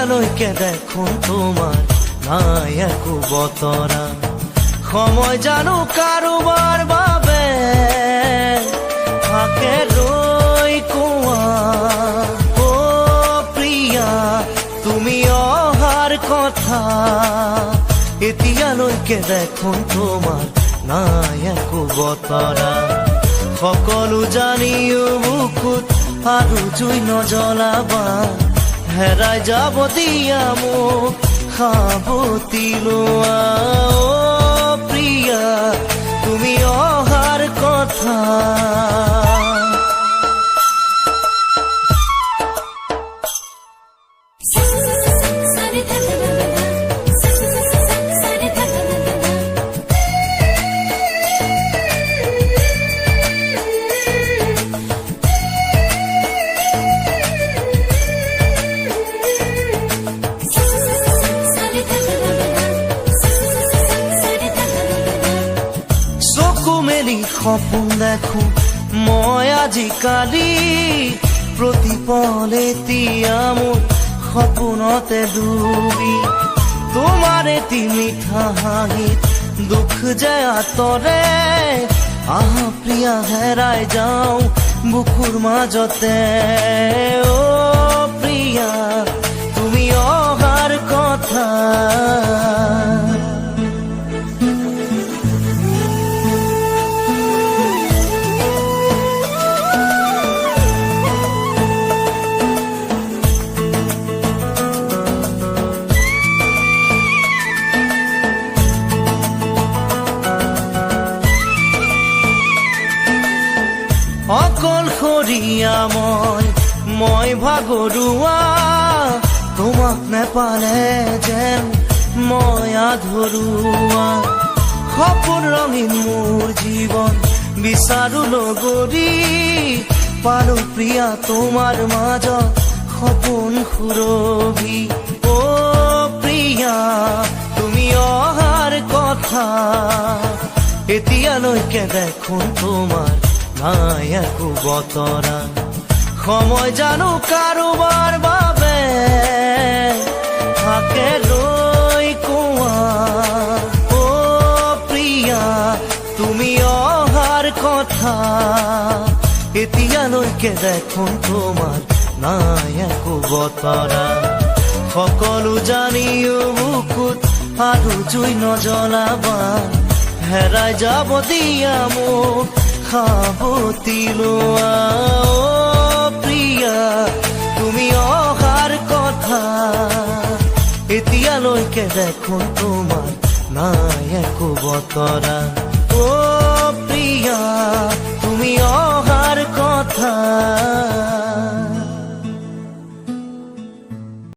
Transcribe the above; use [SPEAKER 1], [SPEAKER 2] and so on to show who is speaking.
[SPEAKER 1] এতিয়ালৈকে দেখোন তোমাৰ নাই একো বতৰা সময় জানো কাৰোবাৰ বাবে থাকে ৰৈ কোৱা অ প্ৰিয়া তুমি অহাৰ কথা এতিয়ালৈকে দেখোন তোমাৰ নাই একো বতৰা সকলো জানিও বুকুত আৰু জুই নজ্বলাবা হেৰাই যাব দিয়া মোক সাৱতি লোৱা অ প্ৰিয়া তুমি অহাৰ কথা সপোন দেখো মই আজিকালি প্ৰতিপলে এতিয়া মোৰ সপোনতে ডুবি তোমাৰ এটি মিঠা হাঁহিত দুখ যে আঁতৰে আহা প্ৰিয়া হেৰাই যাওঁ বুকুৰ মাজতে অ প্ৰিয়া তুমি অহাৰ কথা অকলশৰীয়া মই ভাগৰুৱা তোমাক নেপালে যেন মই আধৰুৱা সপোন ৰঙীন মোৰ জীৱন বিচাৰো নগৰী পালো প্ৰিয়া তোমাৰ মাজত সপোন সুৰভি অ প্ৰিয়া তুমি অহাৰ কথা এতিয়ালৈকে দেখোন তোমাৰ নাই একো বতৰা সময় জানো কাৰোবাৰ বাবে থাকে ৰৈ কোৱা অ প্ৰিয়া তুমি অহাৰ কথা এতিয়ালৈকে দেখোন তোমাৰ নাই একো বতৰা সকলো জানিও বুকুত আৰু জুই নজ্বলাবা হেৰাই যাব দিয়া মোক সাৱতি লোৱা অ প্ৰিয়া তুমি অহাৰ কথা এতিয়ালৈকে দেখোন তোমাৰ নাই একো বতৰা অ প্ৰিয়া তুমি অহাৰ কথা